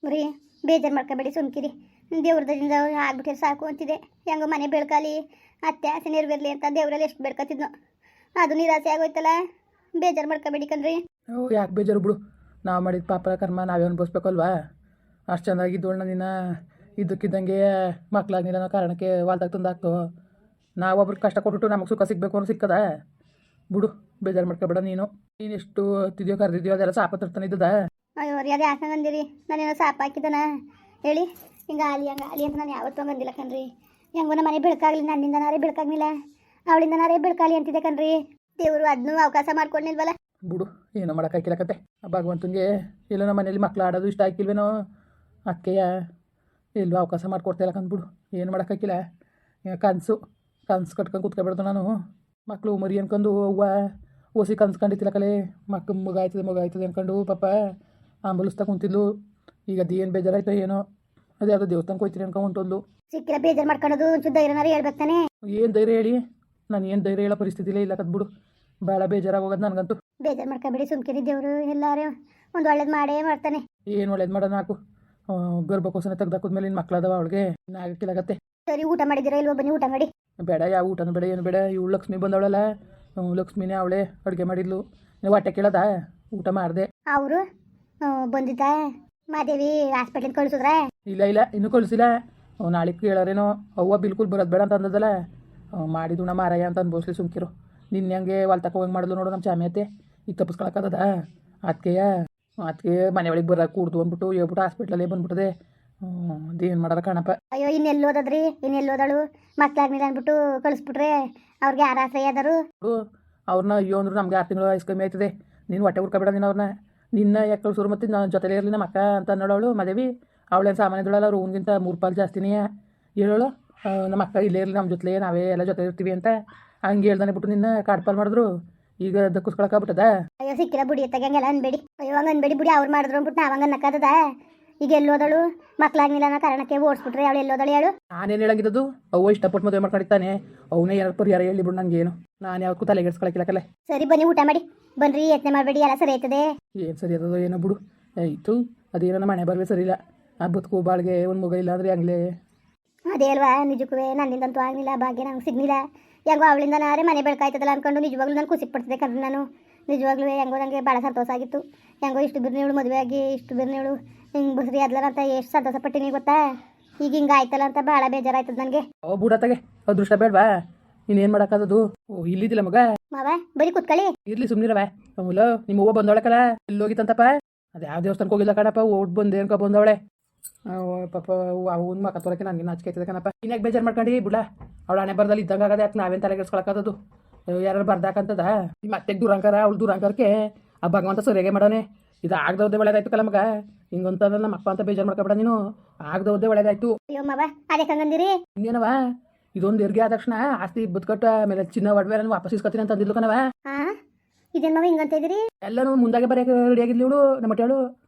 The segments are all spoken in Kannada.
ರೀ ಬೇಜಾರು ಮಾಡ್ಕೋಬೇಡಿ ಸುಮ್ಕಿರಿ. ದೇವ್ರದಿಂದ ಆಗ್ಬಿಟ್ಟಿರಿ ಸಾಕು ಅಂತಿದೆ. ಹೆಂಗೋ ಮನೆ ಬೆಳ್ಕಾಲಿ ಅತ್ತೆ ಆಸೆ ನೆರವೇರ್ಲಿ ಅಂತ ದೇವರಲ್ಲಿ ಎಷ್ಟು ಬೆಳ್ಕೊತಿದ್ನೋ ಅದು ನಿರಾಸೆ ಆಗೋಯ್ತಲ್ಲ. ಬೇಜಾರು ಮಾಡ್ಕೋಬೇಡಿ ಕಣ್ರಿ. ಯಾಕೆ ಬೇಜಾರು ಬಿಡು, ನಾವು ಮಾಡಿದ ಪಾಪ ಕರ್ಮ ನಾವೇ ಅನ್ಭವಿಸ್ಬೇಕಲ್ವಾ. ಅಷ್ಟು ಚೆನ್ನಾಗಿದ್ದೋಳ್ನ ನಿನ್ನ ಇದ್ದಕ್ಕಿದ್ದಂಗೆ ಮಕ್ಳಾಗಿಲ್ಲ ಅನ್ನೋ ಕಾರಣಕ್ಕೆ ವಾಲ್ದಾಗ ತಂದಾಕ್ತು. ನಾವೊಬ್ರಿಗೆ ಕಷ್ಟ ಕೊಟ್ಬಿಟ್ಟು ನಮಗೆ ಸುಖ ಸಿಗಬೇಕು ಅನ್ನೋ ಸಿಕ್ಕದ ಬಿಡು. ಬೇಜಾರು ಮಾಡ್ಕೊಬೇಡ. ನೀನು ಎಷ್ಟು ತಿದ್ಯೋ ಕರೆದಿದ್ಯೋ ಅದೆಲ್ಲ ಸಾಪ ತರ್ತಾನೆ ಇದ್ದದ. ಅಯ್ಯೋ ರೀ ಅದು ಯಾಕೆ ಹಂಗಂದಿರಿ? ನಾನೇನೋ ಸಾಪ ಹಾಕಿದ್ದಾನ ಹೇಳಿ? ಹಿಂಗೆ ಆಲಿ ಅಂತ ನಾನು ಯಾವತ್ತೂ ಹಂಗಂದಿಲ್ಲ ಕಣ್ರಿ. ಹೆಂಗೋ ನಮ್ಮ ಮನೆ ಬೆಳಕಾಗಲಿ, ನನ್ನಿಂದನಾರೇ ಬೆಳಕಾಗ್ಲಿಲ್ಲ, ಅವಳಿಂದನಾರೇ ಬೆಳಕಾಲಿ ಅಂತಿದೆ ಕಣ್ರಿ. ದೇವರು ಅದನ್ನೂ ಅವಕಾಶ ಮಾಡ್ಕೊಂಡಿಲ್ವಲ್ಲ. ಬಿಡು, ಏನೋ ಮಾಡೋಕ್ಕಾಗಿಲ್ಲಕತ್ತೆ. ಆ ಭಗವಂತನಿಗೆ ಎಲ್ಲೋ ನಮ್ಮ ಮನೇಲಿ ಮಕ್ಳು ಆಡೋದು ಇಷ್ಟ ಆಗಿಲ್ವೇನೋ, ಅದಕ್ಕೆಯ ಎಲ್ಲೂ ಅವಕಾಶ ಮಾಡಿಕೊಡ್ತಾಯಿಲ್ಲ ಕಂದ್ಬಿಡು. ಏನು ಮಾಡೋಕ್ಕಾಗಿಲ್ಲ. ಕನಸು ಕಟ್ಕೊಂಡು ಕೂತ್ಕೊಬೇಡ್ದು ನಾನು. ಮಕ್ಕಳು ಮರಿ ಅನ್ಕೊಂಡು ಅವ್ವ ಓಸಿ ಕನ್ಸ್ಕೊಂಡಿತ್ತಿಲ್ಲ ಕಲೆ. ಮಗ ಆಯ್ತದೆ ಅನ್ಕೊಂಡು ಪಾಪ ಆಂಬುಲಿಸ್ತಾ ಕುಂತಿದ್ಲು. ಈಗ ಅದೇನು ಬೇಜಾರಾಯ್ತೋ ಏನೋ, ಅದೇ ಯಾವುದೋ ದೇವಸ್ಥಾನಕ್ಕೆ ಹೋಗ್ತೀನಿ ಅನ್ಕೊಂಡು ಹೊಂಟೋದ್ಲು. ಸಿಕ್ಕಿಲ್ಲ ಬೇಜಾರು ಮಾಡ್ಕೊಳ್ಳೋದು ಒಂಚೂರು ಧೈರ್ಯನಾರು ಹೇಳ್ಬೇಕು ತಾನೆ. ಏನು ಧೈರ್ಯ ಹೇಳಿ? ನಾನು ಏನು ಧೈರ್ಯ ಹೇಳೋ ಪರಿಸ್ಥಿತಿಲೇ ಇಲ್ಲ ಕದ್ಬಿಡು. ಭಾಳ ಬೇಜಾರಾಗೋಗೋದು ನನಗಂತೂ. ಬೇಜಾರು ಮಾಡ್ಕೊಬೇಡಿ ಸುಮ್ಕಿರಿ. ದೇವರು ಎಲ್ಲಾರು ಒಂದು ಒಳ್ಳೇದು ಮಾಡೇ ಮಾಡ್ತಾನೆ. ಏನು ಒಳ್ಳೇದು ಮಾಡೋಣ ಹಾಕು. ಗರ್ಭಕೋಸನ ತೆಗ್ದಾಕಿದ್ಮೇಲೆ ನಿನ್ನ ಮಕ್ಳದವ ಅವಳಿಗೆ ಇನ್ನು ಆಗಕ್ಕಿಲ್ಲಾಗತ್ತೆ. ಸರಿ, ಊಟ ಮಾಡಿದ್ದೀರಾ ಇಲ್ವೋ? ಬನ್ನಿ ಊಟ ಮಾಡಿ. ಬೇಡ, ಯಾವ ಊಟನೂ ಬೇಡ, ಏನು ಬೇಡ. ಇವಳು ಲಕ್ಷ್ಮಿ ಬಂದವಳಲ್ಲ, ಲಕ್ಷ್ಮಿನೇ ಅವಳೇ ಅಡುಗೆ ಮಾಡಿದ್ಲು. ನೀವು ಹೊಟ್ಟೆ ಕೇಳದ ಊಟ ಮಾಡಿದೆ. ಅವರು ಬಂದಿದ್ದ ಮಾದೇವಿ ಹಾಸ್ಪಿಟ್ಲಿಂದ ಕಳಿಸಿದ್ರ? ಇಲ್ಲ ಇನ್ನೂ ಕಳಿಸಿಲ್ಲ. ನಾಳೆ ಕೇಳಾರೇನೋ. ಅವ್ವ ಬಿಲ್ಕುಲ್ ಬರೋದು ಬೇಡ ಅಂತ ಅಂದದಲ್ಲ. ಮಾಡಿದ್ದು ನಮ್ಮ ಮಾರಾಯ ಅಂತ ಅನ್ಬೋಸ್ಲಿ ಸುಮ್ಕಿರು. ನಿನ್ನೆ ಹಂಗೆ ಹೊಲ್ ಹೋಗಿ ಮಾಡಿದ್ಲು ನೋಡು ನಮ್ಮ ಚಾಮಿಯತ್ತೆ. ಈಗ ತಪ್ಪಿಸ್ಕೊಳಕ್ಕದ ಅದಕ್ಕೆ ಮನೆ ಒಳಗೆ ಬರೋಕೆ ಕೂಡ್ದು ಅಂದ್ಬಿಟ್ಟು ಹೇಳ್ಬಿಟ್ಟು ಹಾಸ್ಪಿಟ್ಲಲ್ಲೇ ಬಂದ್ಬಿಟ್ಟದೆ. ಅದೇನು ಮಾಡಾರ ಕಣಪ್ಪ. ಅಯ್ಯೋ ಇನ್ನೆಲ್ಲೋದದ್ರಿ? ಇನ್ನೆಲ್ಲೋದಳು? ಮಕ್ಳಾಗ್ನಿಲ್ಲ ಅಂದ್ಬಿಟ್ಟು ಕಳಿಸ್ಬಿಟ್ರೆ ಅವ್ರಿಗೆ ಯಾರು ಆಶ್ರಯ ಅದಾರು? ಅವ್ರನ್ನ ಅಯ್ಯೋ ಅಂದ್ರು ನಮ್ಗೆ 6 ತಿಂಗಳು ವಯಸ್ಸು ಕಮ್ಮಿ ಆಯ್ತದೆ. ನೀನು ಹೊಟ್ಟೆ ಉರ್ಕೊಬೇಡ. ನೀನು ಅವ್ರನ್ನ ನಿನ್ನ ಯಾಕೆ ಕಳ್ಸೋರು? ಮತ್ತು ನಾನು ಜೊತೆಲೇ ಇರಲಿ ನಮ್ಮ ಅಕ್ಕ ಅಂತ ಅನ್ನೋಳು ಮದೇವಿ. ಅವಳೇನು ಸಾಮಾನ್ಯದೊಳಲ್ಲ, ರೂಮ್ಗಿಂತ 3 ಪಾಲು ಜಾಸ್ತಿನೇ ಹೇಳೋಳು. ನಮ್ಮ ಅಕ್ಕ ಇಲ್ಲೇ ಇರಲಿ ನಮ್ಮ ಜೊತೆ, ನಾವೇ ಎಲ್ಲ ಜೊತೆ ಇರ್ತೀವಿ ಅಂತ ಹಂಗೆ ಹೇಳ್ದಾನೆ ಬಿಟ್ಟು ನಿನ್ನ ಕಾಡ್ಪಾಲ್ ಮಾಡಿದ್ರು. ಈಗ ದಕ್ಕಿಸ್ಕೊಳಕ್ಕಾಗ್ಬಿಟ್ಟದ. ಅಯ್ಯೋ ಸಿಕ್ಕಿಲ್ಲ ಬುಡಿ ಎತ್ತಾಗ ಹಂಗೆಲ್ಲ ಅನ್ಬೇಡಿ. ಅಯ್ಯೋ ಹಂಗೆ ಅನ್ಬೇಡಿ ಬುಡಿ. ಅವ್ರು ಮಾಡಿದ್ರು ಅಂದ್ಬಿಟ್ಟು ನಾವು ಹಂಗೆ ಅನ್ನಕ್ಕದ? ಈಗ ಎಲ್ಲೋದಳು? ಮಕ್ಳಾಗ್ನಿಲ್ಲ ಅನ್ನೋ ಕಾರಣಕ್ಕೆ ಓಡಿಸ್ಬಿಟ್ರೆ ಅವಳು ಎಲ್ಲೋದಳು ಹೇಳು? ನಾನೇನು ಹೇಳಂಗಿದ್ದು? ಅವ್ವ ಇಷ್ಟಪಟ್ಟು ಮದುವೆ ಮಾಡ್ಕೊಂಡಿರ್ತಾನೆ. ಅವನೇ ಏನಾರು ಪರಿಹಾರ ಹೇಳಿ ಬಿಡು ನನಗೇನು. ನಾನು ಯಾವಕ್ಕೂ ತಲೆಗೆಡ್ಸ್ಕೊಳಕ್ಕಿಲ್ಲಕಲ್ಲ. ಸರಿ ಬನ್ನಿ ಊಟ ಮಾಡಿ. ಬನ್ರಿ, ಯತ್ನೆ ಮಾಡಬೇಡಿ, ಎಲ್ಲ ಸರಿ ಆಯ್ತದೆ. ಏನು ಸರಿ ಆಯ್ತದೋ ಏನೋ ಬಿಡು. ಆಯಿತು, ಅದೇನೋ ನಮ್ಮ ಮನೆ ಬರವೇ ಸರಿ ಇಲ್ಲ. ಆ ಬದುಕು ಬಾಳ್ಗೆ ಒಂದು ಮಗ ಇಲ್ಲ ಅಂದರೆ ಹಂಗ್ಲೇ. ಅದೇ ಅಲ್ವಾ, ನಿಜಕ್ಕೂ ನನ್ನಿಂದಂತೂ ಆಗಲಿಲ್ಲ, ಭಾಗ್ಯ ನಂಗೆ ಸಿಗ್ಲಿಲ್ಲ. ಹೆಂಗೋ ಅವಳಿಂದ ನಾರೇ ಮನೆ ಬೆಳಕಾಯ್ತದಲ್ಲ ಅಂದ್ಕೊಂಡು ನಿಜವಾಗ್ಲೂ ನಾನು ಖುಷಿ ಪಡ್ತಿದ್ದೆ ಕಣ್ರಿ. ನಾನು ನಿಜವಾಗ್ಲೂ ಹೆಂಗೋ ನನಗೆ ಭಾಳ ಸಂತೋಷ ಆಗಿತ್ತು. ಹೆಂಗೋ ಇಷ್ಟು ಬಿರ್ನೇವಳು ಮದುವೆ ಆಗಿ ಇಷ್ಟು ಬಿರ್ನೇವಳು ಹಿಂಗೆ ಬಸ್ರಿ ಅದ್ಲರ ಅಂತ ಎಷ್ಟು ಸಂತೋಷ ಪಟ್ಟಿನಿ ಗೊತ್ತಾ. ಈಗ ಹಿಂಗೆ ಆಯ್ತಲ್ಲ ಅಂತ ಭಾಳ ಬೇಜಾರಾಯ್ತದ ನನಗೆ. ಬುಡತ್ತಾಗೆ ಅದೃಷ್ಟ ಬೇಡವಾ? ಇನ್ನೇನು ಮಾಡೋಕ್ಕಾಗದು? ಇಲ್ಲಿದ್ದಿಲ್ಲ ಮಗ ಮಾವ, ಬರೀ ಕುತ್ಕೊಳ್ಳಿ. ಇರ್ಲಿ ಸುಮ್ಮನಿರವ. ಅವಳು ನಿಮ್ಮ ಅವ್ವ ಬಂದವಳಕಲ್ಲ, ಎಲ್ಲೋಗಿತ್ತಂತಪ್ಪ? ಅದು ಯಾವ ದೇವಸ್ಥಾನಕ್ಕೆ ಹೋಗಿಲ್ಲ ಕಣಪ್ಪ, ಓಟ್ ಬಂದೆ ಅನ್ಕೊ ಬಂದವಳೆ. ಪಾಪ ಅವ್ನ ಮಕ್ಕ ತೋರಕ್ಕೆ ನನಗೆ ನಾಚಿಕೆ ಆಯ್ತದೆ ಕಣಪ್ಪ. ಇನ್ಯಾಕೆ ಬೇಜಾರು ಮಾಡ್ಕೊಂಡು ಬಿಡ. ಅವಳು ಹಣೆ ಬರದಲ್ಲಿ ಇದ್ದಂಗೆ ಆಗದೆ. ಯಾಕೆ ನಾವೇನು ತಲೆಗೆಡ್ಸ್ಕೊಳಕ್ಕದು? ಯಾರು ಬರ್ದಾಕಂತದ ಮತ್ತೆ ದುರಂಕಾರ. ಅವಳು ದುರಂಕಾರಕ್ಕೆ ಆ ಭಗವಂತ ಸರಿಯಾಗೆ ಮಾಡೋನೆ. ಇದು ಆಗದವ್ದೇ ಒಳ್ಳೇದಾಯ್ತು ಕಲ ಮಗ. ಹಿಂಗಂತಂದ್ರೆ ನಮ್ಮ ಅಪ್ಪ ಅಂತ ಬೇಜಾರು ಮಾಡ್ಕೊಬೇಡ ನೀನು. ಆಗದವ್ದೇ ಒಳ್ಳೇದಾಯ್ತು. ಅಯ್ಯೋ ಮಾವ, ಅದೇ ಹಂಗಂದಿರಿ? ಇನ್ನೇನವ, ಇದೊಂದು ಹೆರಿಗೆ ಆದ ತಕ್ಷಣ ಆಸ್ತಿ ಬದುಕಟ್ಟ ಆಮೇಲೆ ಚಿನ್ನ ಒಡವೆ ವಾಪಸ್ ಇಸ್ಕೊತೀನಿ ಅಂತ ಅಂದಿದ್ಲು ಕಣವ. ಇದೇನು ಮಾವ ಹಿಂಗಂತ ಇದ್ದೀರಿ? ಎಲ್ಲನೂ ಮುಂದಾಗೆ ಬರೆಯೋಕೆ ರೆಡಿಯಾಗಿದ್ಲಿ ಇವಳು. ನಮ್ಮ ಮಟ್ಟಳು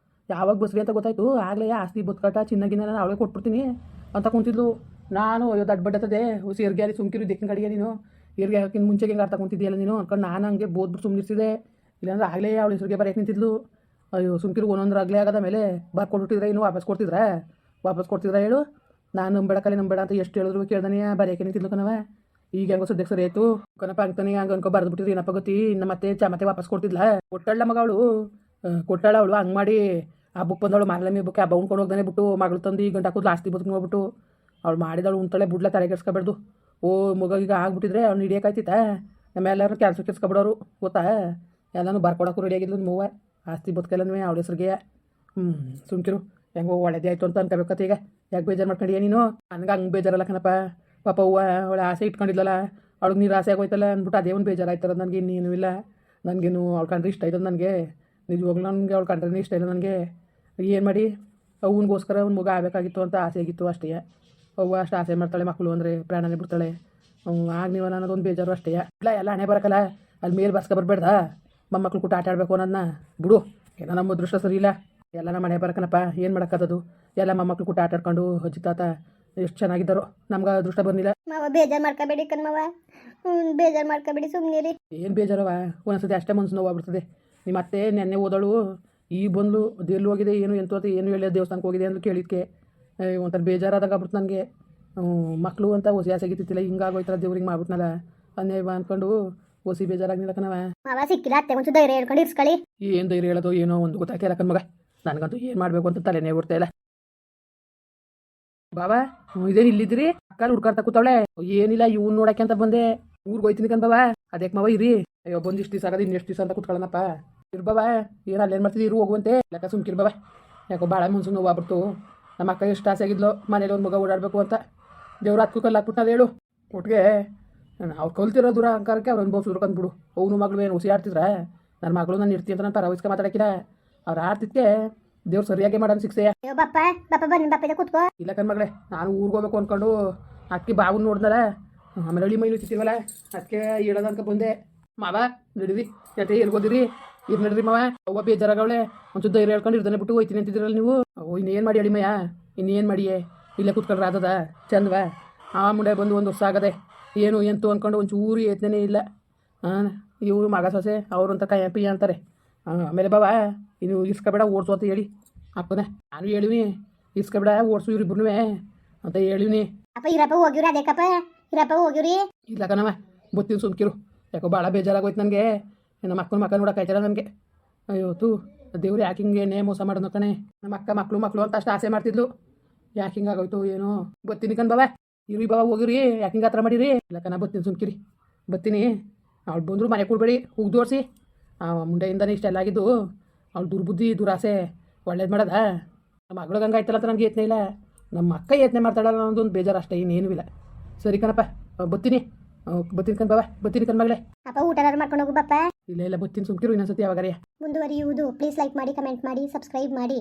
ಯಾವಾಗ ಬಸ್ರಿ ಅಂತ ಗೊತ್ತಾಯ್ತು ಆಗಲೇ ಆಸ್ತಿ ಬದುಕಟ್ಟ ಚಿನ್ನಗಿನ್ನ ನಾನು ಅವಳಿಗೆ ಕೊಟ್ಬಿಡ್ತೀನಿ ಅಂತ ಕುಂತಿದ್ಲು. ನಾನು ಅಯ್ಯೋ ದಡ್ಡ ಬಡ್ಡತ್ತದೆ ಹುಸಿ ಹೆರಿಗೆ ಅಲ್ಲಿ ಸುಮ್ಕಿರು ದಿಕ್ಕಿನ ಕಡೆಗೆ ನೀನು ಹೆರಿಗೆ ಹಾಕಿನ ಮುಂಚೆಗೆ ಹೆಂಗೆ ಅರ್ಥ ಕುಂತಿದ್ದೀಯಲ್ಲ ನೀನು ಅನ್ಕೊಂಡು ನಾನು ಹಂಗೆ ಬೋದ್ಬಿಟ್ಟು ಸುಮ್ಮನಿರ್ತಿದ್ದೆ. ಇಲ್ಲಾಂದ್ರೆ ಆಗಲೇ ಅವಳು ಹೆಸರಿಗೆ ಬರೆಯಕ್ಕೆ ನಿಂತಿದ್ಲು. ಅಯ್ಯೋ ಸುಮ್ಕಿರು ಒಂದೊಂದು ಆಗಲೇ ಆಗದ ಮೇಲೆ ಬರ್ಕೊಟ್ಬಿಟ್ಟಿದ್ರೆ ಇನ್ನು ವಾಪಸ್ ಕೊಡ್ತಿದ್ರೆ ಹೇಳು. ನಾನು ನಂಬೇಡ ಅಂತ ಎಷ್ಟು ಹೇಳಿದ್ರು ಕೇಳ್ದಾನೆ ಬರೆಯಕ್ಕೆ ನಿಂತಿದ್ಲು ಕಣವ. ಈಗ ಹೆಂಗೋ ಸದ್ಯಕ್ಕೆ ಸರಿ ಆಯಿತು ಕಣಪ್ಪ. ಅಂತಾನೆ ಹಂಗೆ ಅನ್ಕೊ ಬರ್ದ್ಬಿಟ್ಟಿದ್ರಿ ಏನಪ್ಪ ಗೊತ್ತಿ. ಇನ್ನು ಮತ್ತೆ ವಾಪಸ್ ಕೊಡ್ತಿದ್ಲ. ಕೊಟ್ಟಳ ಮಗ ಅವಳು ಹಂಗೆ ಮಾಡಿ ಆ ಬುಕ್ ಬಂದವಳು ಮಾರಲಮ್ಮಿ ಬುಕ್ ಹಬ್ಬ ಉಣ್ಕೊಂಡು ಹೋಗ್ದಾನೆ ಬಿಟ್ಟು ಮಗಳು ತಂದು ಈ ಗಂಟೆ ಹಾಕೋದು ಆಸ್ತಿ ಬದುಕು ನೋಡ್ಬಿಟ್ಟು ಅವಳು ಮಾಡಿದವಳು ಉಣ್ತಾಳೆ ಬಿಡ್ಲ ತಲೆಗೆಡ್ಸ್ಕೊಬಾರ್ದು. ಮಗ ಈಗ ಆಗ್ಬಿಟ್ಟಿದ್ರೆ ಅವ್ನು ಹಿಡಿಯೋಕಾಯ್ತಿತ್ತ? ನಮ್ಮೆಲ್ಲರೂ ಕೆಲ್ಸಕ್ಕಿಸ್ಕೊಬಿಡೋರು ಗೊತ್ತಾ. ಎಲ್ಲನೂ ಬರ್ಕೊಡೋಕ್ಕೂ ರೆಡಿಯಾಗಿದ್ಲು ಮೂವ. ಆಸ್ತಿ ಬದುಕೆಲ್ಲನೂ ಅವಳ ಹೆಸ್ರಿಗೆ. ಸುಮ್ಕಿರು, ಹೆಂಗೋ ಒಳ್ಳೇದೇ ಆಯಿತು ಅಂತ ಅನ್ಕೋಬೇಕತ್ತ. ಈಗ ಯಾಕೆ ಬೇಜಾರು ಮಾಡ್ಕೊಂಡಿಯ ನೀನು? ನನಗೆ ಹಂಗೆ ಬೇಜಾರಲ್ಲ ಕಣಪ್ಪ. ಪಾಪ ಅವ್ವ ಅವಳ ಆಸೆ ಇಟ್ಕೊಂಡಿದ್ಲಲ್ಲ, ಅವಳಿಗೆ ನೀರು ಆಸೆ ಆಗೋಯ್ತಲ್ಲ ಅಂದ್ಬಿಟ್ಟು ಅದೇ ಒಂದು ಬೇಜಾರಾಯ್ತದ. ನನಗೆ ಇನ್ನೇನು ಇಲ್ಲ. ನನಗೇನು ಅವಳು ಕಂಡ್ರೆ ಇಷ್ಟ ಆಯ್ತದ. ನನಗೆ ನಿಜವಾಗ್ಲೂ ನನಗೆ ಅವಳು ಕಂಡ್ರೆ ಇಷ್ಟ ಇಲ್ಲ. ನನಗೆ ಏನು ಮಾಡಿ ಅವನಿಗೋಸ್ಕರ ಅವ್ನ ಮಗ ಆಗಬೇಕಾಗಿತ್ತು ಅಂತ ಆಸೆ ಆಗಿತ್ತು ಅಷ್ಟೇ. ಅವ್ವ ಅಷ್ಟು ಆಸೆ ಮಾಡ್ತಾಳೆ, ಮಕ್ಕಳು ಅಂದರೆ ಪ್ರಾಣನೇ ಬಿಡ್ತಾಳೆ. ಆಗ ನೀವು ಅನ್ನೋದೊಂದು ಬೇಜಾರು ಅಷ್ಟೇ. ಇಲ್ಲ ಎಲ್ಲ ಹಣೆ ಬರೋಕ್ಕಲ್ಲ, ಅಲ್ಲಿ ಮೇಲೆ ಬರ್ಸ್ಕೊ ಬರ್ಬೇಡ್ದ ಮೊಮ್ಮಕ್ಳು ಕೂಟ ಆಟ ಆಡಬೇಕು ಅನ್ನೋದನ್ನ ಬಿಡು. ಏನೋ ನಮ್ಮ ಅದೃಷ್ಟ ಸರಿ ಇಲ್ಲ. ಎಲ್ಲ ನಮ್ಮ ಮನೆ ಬರಕನಪ್ಪ, ಏನು ಮಾಡೋಕ್ಕದು? ಎಲ್ಲ ಮೊಮ್ಮಕ್ಳು ಕೂಟ ಆಟ ಆಡ್ಕೊಂಡು ಅಜ್ಜಿ ತಾತ ಎಷ್ಟು ಚೆನ್ನಾಗಿದ್ದಾರೋ. ನಮ್ಗೆ ಅದೃಷ್ಟ ಬಂದಿಲ್ಲ. ಮಾವ ಬೇಜಾರು ಮಾಡ್ಕೋಬೇಡಿ ಕಣ್ಮವ. ಬೇಜಾರು ಮಾಡ್ಕೋಬೇಡಿ ಸುಮ್ಮನಿರಿ. ಏನು ಬೇಜಾರವ? ಒಂದ್ಸತಿ ಅಷ್ಟೇ ಮನ್ಸು ನೋವಾಗ್ಬಿಡ್ತದೆ. ನಿಮ್ಮ ಅತ್ತೆ ನೆನ್ನೆ ಓದೋಳು ಈಗ ಬಂದು ಅದು ಎಲ್ಲಿ ಹೋಗಿದೆ ಏನು ಎಂತ ಅಂತ ಏನು ಹೇಳಿ ದೇವಸ್ಥಾನಕ್ಕೆ ಹೋಗಿದೆ ಅಂತ ಕೇಳಿದ್ಕೆ ಒಂಥರ ಬೇಜಾರಾದಾಗ ಆಗ್ಬಿಡ್ತು ನನಗೆ. ಮಕ್ಕಳು ಅಂತ ಹೊಸಿ ಆಸೆ ಆಗಿತ್ತಿಲ್ಲ, ಹಿಂಗಾಗೋಯ್ತಲ್ಲ ದೇವ್ರಿಗೆ ಮಾಡ್ಬಿಟ್ನಲ್ಲ ಅನ್ನೇ ಅಂದ್ಕೊಂಡು ಹೊಸಿ ಬೇಜಾರಾಗಿಲ್ಲ ಕಣವ. ಮಾವ ಸಿಕ್ಕಿಲ್ಲ ಅತ್ತೆ ಒಂಚೂರು ಧೈರ್ಯ ಹೇಳ್ಕೊಂಡು ಇರ್ಸ್ಕೊಳ್ಳಿ. ಏನು ಧೈರ್ಯ ಹೇಳೋದು ಏನೋ ಒಂದು ಗೊತ್ತಾಗ್ತಿಲ್ಲ ಕಣ್ಮಗ, ನನಗಂತೂ ಏನು ಮಾಡಬೇಕು ಅಂತ ತಲೆನೇ ಬಿಡ್ತಾ ಇಲ್ಲ. ಬಾಬಾ ಇದೇನು ಇಲ್ಲಿದ್ರಿ? ಅಕ್ಕ ಹುಡ್ಕಾಡ್ತಾ ಕೂತಾವಳೆ. ಏನಿಲ್ಲ ಇವ್ನು ನೋಡಕ್ಕೆ ಅಂತ ಬಂದೆ, ಊರಿಗೆ ಹೋಯ್ತೀನಿ ಕಣ್ ಬಾಬಾ. ಅದಕ್ಕೆ ಮಾವ ಇರಿ. ಅಯ್ಯೋ ಬಂದು ಇಷ್ಟು ದಿವಸ ಆಗೋದು ಇನ್ನೆಷ್ಟು ದಿವಸ ಅಂತ ಕೂತ್ಕೊಳ್ಳೋಣಪ್ಪ. ಇರ್ಬಾವ ಏನು ಅಲ್ಲೇನು ಮಾಡ್ತಿದ್ದಿ, ಇರು ಹೋಗುವಂತೆ. ಲೆಕ್ಕ ಸುಮ್ಕಿರ್ ಬಾಬಾ, ಯಾಕೋ ಭಾಳ ಮನ್ಸು ನೋವಾಗ್ಬಿಡ್ತು. ನಮ್ಮ ಅಕ್ಕ ಎಷ್ಟು ಆಸೆ ಆಗಿದ್ಲು ಮನೇಲಿ ಒಂದು ಮಗ ಓಡಾಡಬೇಕು ಅಂತ. ದೇವ್ರು ಹತ್ತು ಕಲ್ಲು ಹಾಕ್ಬಿಟ್ಟು ಅದು ಹೇಳು ಒಟ್ಟಿಗೆ. ಅವ್ರು ಕಲ್ತಿರೋ ದೂರ ಅಂಕಾರಕ್ಕೆ ಅವ್ರು ಅನುಭವಿಸಿದ್ರು ಕಂದ್ಬಿಡು. ಅವನು ಮಗಳು ಏನು ಹುಸಿ ಆಡ್ತಿದ್ರ? ನನ್ನ ಮಗಳು ನಾನು ಇರ್ತೀನಿ ಅಂತ ನಾನು ಪರವಹಿಸ್ಕ ಮಾತಾಡಕ್ಕಿಲ್ಲ. ಅವ್ರು ಆಡ್ತಿದ್ಕೆ ದೇವ್ರು ಸರಿಯಾಗಿ ಮಾಡೋಣ ಶಿಕ್ಷೆಯ. ಅಯ್ಯೋ ಬಪ್ಪ ಬಪ್ಪ ಬನ್ನಿ ಬಪ್ಪ ಇದೆ ಕೂತ್ಕೋ. ಇಲ್ಲ ಕಣ್ಮಗಳೇ, ನಾನು ಊರಿಗೆ ಹೋಗ್ಬೇಕು ಅಂದ್ಕೊಂಡು ಅದಕ್ಕೆ ಬಾವನ್ನ ನೋಡ್ದಲ್ಲ, ಆಮೇಲೆ ಹಳ್ಳಿ ಮೈಲು ತಿಂತೀವಲ್ಲ ಅದಕ್ಕೆ ಹೇಳೋದು ಅನ್ಕ ಬಂದೆ. ಮಾವ ನಡೀರಿ, ಯಾಕೆ ಎಲ್ಗೋದಿರಿ? ಇರ್ ನಡ್ರಿ ಮಾವ, ಅವ್ವ ಬೇಜಾರಾಗವಳೆ, ಒಂಚೂರು ಧೈರ್ಯ ಹೇಳ್ಕೊಂಡು ಇರ್ದಾನೆ ಬಿಟ್ಟು ಹೋಯ್ತೀನಿ ಅಂತಿದ್ದೀರಲ್ಲ ನೀವು. ಇನ್ನೇನು ಮಾಡಿ ಹೇಳಿ ಮಯ್ಯ, ಇನ್ನೇನು ಮಾಡಿಯೇ? ಇಲ್ಲೇ ಕೂತ್ಕೊಂಡ್ರೆ ಆದದ ಚಂದವ? ಆ ಮುಂಡೆ ಬಂದು ಒಂದು ವರ್ಷ ಆಗದೆ, ಏನು ಎಂತು ಅಂದ್ಕೊಂಡು ಒಂಚೂರು ಯತ್ನೇ ಇಲ್ಲ. ಇವರು ಮಗ ಸೊಸೆ ಅವರು ಅಂತ ಕೈ ಅಂತಾರೆ. ಆಮೇಲೆ ಬಾವ ಇನ್ನು ಇಸ್ಕೊಬೇಡ ಓಡಿಸು ಅಂತ ಹೇಳಿ ಅಪ್ಪನೇ ನಾನು ಹೇಳಿವ್ನಿ. ಇಸ್ಕೊಬೇಡ ಓಡಿಸು ಇವ್ರಿಬ್ರು ಅಂತ ಹೇಳಿವ್ನಿ. ಅಪ್ಪ ಇರಪ್ಪ ಹೋಗಿವ್ರಿ, ಅದೇಕಪ್ಪ ಇರಪ್ಪ ಹೋಗಿವ್ರಿ. ಇಲ್ಲ ಕಣವ ಬತ್ತೀನಿ ಸುಮ್ಕಿರು, ಯಾಕೋ ಭಾಳ ಬೇಜಾರಾಗೋಯ್ತು ನನಗೆ. ನಮ್ಮ ಅಕ್ಕನ ಮಕ್ಕ ನೋಡೋಕ್ಕಾಯ್ತಲ್ಲ ನನಗೆ. ಅಯ್ಯೋ ತೂ ದೇವ್ರು ಯಾಕೆ ಹಿಂಗೆ ಮೋಸ ಮಾಡೋದು ಕಣೆ. ನಮ್ಮ ಅಕ್ಕ ಮಕ್ಕಳು ಅಂತ ಅಷ್ಟು ಆಸೆ ಮಾಡ್ತಿದ್ಲು, ಯಾಕೆ ಹಿಂಗಾಗೋಯ್ತು ಏನೋ. ಬತ್ತೀನಿ ಕಣ್ ಬಾವ, ಇರಿ ಬಾವ ಹೋಗಿರಿ, ಯಾಕೆ ಹಿಂಗೆ ಹತ್ರ ಮಾಡಿರಿ? ಇಲ್ಲ ಕಣ ಬತ್ತೀನಿ ಸುಮ್ಕಿರಿ, ಬತ್ತೀನಿ. ಅವ್ಳು ಬಂದರು ಮನೆ ಕೊಡ್ಬೇಡಿ, ಹೋಗಿ ತೋರಿಸಿ. ಮುಂಡೆಯಿಂದನೇ ಇಷ್ಟೆಲ್ಲ ಆಗಿದ್ದು. ಅವ್ಳು ದುರ್ಬುದ್ಧಿ ದುರಾಸೆ ಒಳ್ಳೇದು ಮಾಡೋದ? ನಮ್ಮ ಮಗಳು ಹಂಗಾಯ್ತಲ್ಲ ಅಂತ ನನಗೆ ಯತ್ನೆ ಇಲ್ಲ, ನಮ್ಮ ಅಕ್ಕ ಯತ್ನೆ ಮಾಡ್ತಾಳಲ್ಲ ಅನ್ನೋದೊಂದು ಬೇಜಾರು ಅಷ್ಟೇ, ಇನ್ನೇನು ಇಲ್ಲ. ಸರಿ ಕಣಪ್ಪ ಬತ್ತೀನಿ ಕಣ್ ಬಾವ, ಬತ್ತೀನಿ ಕಣ್ ಮಗಳೇ. ಅಪ್ಪ ಊಟ ಮಾಡ್ಕೊಂಡು ಹೋಗು ಬಪ್ಪ. ಇಲ್ಲ ಬತ್ತೀನಿ ಸುಮ್ಕಿರು, ಇನ್ನೊಂದ್ಸತಿ ಯಾವಾಗಾರೆ ಮುಂದುವರಿಯುವುದು. ಪ್ಲೀಸ್ ಲೈಕ್ ಮಾಡಿ, ಕಮೆಂಟ್ ಮಾಡಿ, ಸಬ್ಸ್ಕ್ರೈಬ್ ಮಾಡಿ.